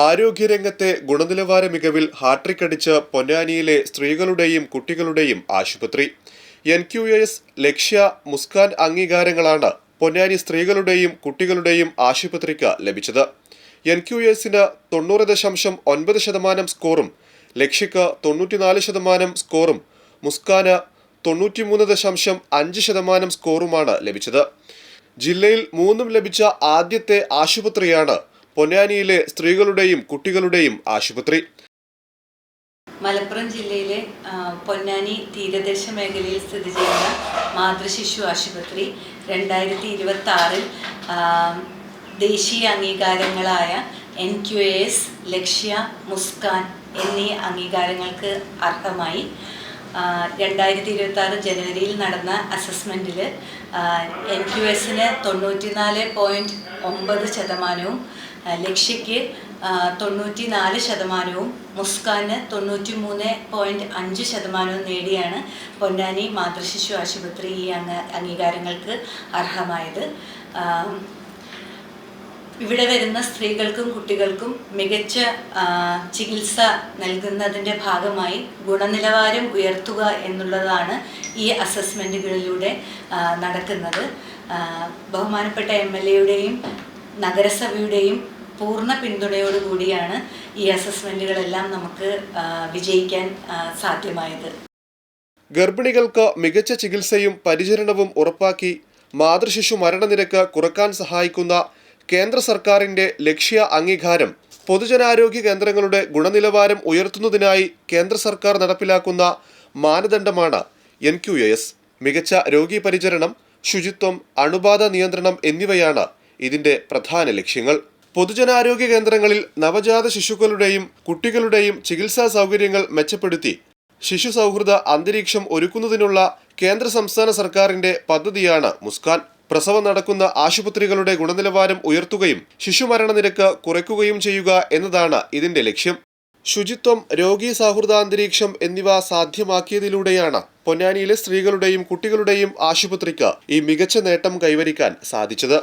ആരോഗ്യരംഗത്തെ ഗുണനിലവാര മികവിൽ ഹാട്രിക് അടിച്ച് പൊന്നാനിയിലെ സ്ത്രീകളുടെയും കുട്ടികളുടെയും ആശുപത്രി. NQAS, ലക്ഷ്യ, മുസ്കാൻ അംഗീകാരങ്ങളാണ് പൊന്നാനി സ്ത്രീകളുടെയും കുട്ടികളുടെയും ആശുപത്രിക്ക് ലഭിച്ചത്. NQASന് 90.9% സ്കോറും ലക്ഷ്യക്ക് 94% സ്കോറും മുസ്കാന് 93.5% സ്കോറുമാണ് ലഭിച്ചത്. ജില്ലയിൽ 3 ലഭിച്ച ആദ്യത്തെ ആശുപത്രിയാണ് പൊന്നാനിയിലെ സ്ത്രീകളുടെയും കുട്ടികളുടെയും ആശുപത്രി. മലപ്പുറം ജില്ലയിലെ പൊന്നാനി തീരദേശ മേഖലയിൽ സ്ഥിതി ചെയ്യുന്ന മാതൃശിശു ആശുപത്രി 2026 ദേശീയ അംഗീകാരങ്ങളായ NQAS, ലക്ഷ്യ, മുസ്കാൻ എന്നീ അംഗീകാരങ്ങൾക്ക് അർഹമായി. 2026 ജനുവരിയിൽ നടന്ന അസസ്മെൻറ്റിൽ NQASന് 94.9%, ലക്ഷ്യയ്ക്ക് 94%, മുസ്കാന് 93.5% നേടിയാണ് പൊന്നാനി മാതൃശിശു ആശുപത്രി ഈ അംഗീകാരങ്ങൾക്ക് അർഹമായത്. ഇവിടെ വരുന്ന സ്ത്രീകൾക്കും കുട്ടികൾക്കും മികച്ച ചികിത്സ നൽകുന്നതിൻ്റെ ഭാഗമായി ഗുണനിലവാരം ഉയർത്തുക എന്നുള്ളതാണ് ഈ അസസ്മെൻറ്റുകളിലൂടെ നടക്കുന്നത്. ബഹുമാനപ്പെട്ട MLAയുടെയും നഗരസഭയുടെയും പൂർണ്ണ പിന്തുണയോടുകൂടിയാണ് ഈ അസസ്മെൻറ്റുകളെല്ലാം നമുക്ക് വിജയിക്കാൻ സാധ്യമായത്. ഗർഭിണികൾക്ക് മികച്ച ചികിത്സയും പരിചരണവും ഉറപ്പാക്കി മാതൃശിശു മരണനിരക്ക് കുറക്കാൻ സഹായിക്കുന്ന കേന്ദ്ര സർക്കാരിന്റെ ലക്ഷ്യ അംഗീകാരം പൊതുജനാരോഗ്യ കേന്ദ്രങ്ങളുടെ ഗുണനിലവാരം ഉയർത്തുന്നതിനായി കേന്ദ്ര സർക്കാർ നടപ്പിലാക്കുന്ന മാനദണ്ഡമാണ് NQAS. മികച്ച രോഗി പരിചരണം, ശുചിത്വം, അണുബാധ നിയന്ത്രണം എന്നിവയാണ് ഇതിന്റെ പ്രധാന ലക്ഷ്യങ്ങൾ. പൊതുജനാരോഗ്യ കേന്ദ്രങ്ങളിൽ നവജാത ശിശുക്കളുടെയും കുട്ടികളുടെയും ചികിത്സാ സൗകര്യങ്ങൾ മെച്ചപ്പെടുത്തി ശിശു സൗഹൃദ അന്തരീക്ഷം ഒരുക്കുന്നതിനുള്ള കേന്ദ്ര സംസ്ഥാന സർക്കാരിന്റെ പദ്ധതിയാണ് മുസ്കാൻ. പ്രസവം നടക്കുന്ന ആശുപത്രികളുടെ ഗുണനിലവാരം ഉയർത്തുകയും ശിശുമരണ നിരക്ക് കുറയ്ക്കുകയും ചെയ്യുക എന്നതാണ് ഇതിന്റെ ലക്ഷ്യം. ശുചിത്വം, രോഗീ സൗഹൃദാന്തരീക്ഷം എന്നിവ സാധ്യമാക്കിയതിലൂടെയാണ് പൊന്നാനിയിലെ സ്ത്രീകളുടെയും കുട്ടികളുടെയും ആശുപത്രിക്ക് ഈ മികച്ച നേട്ടം കൈവരിക്കാൻ സാധിച്ചത്.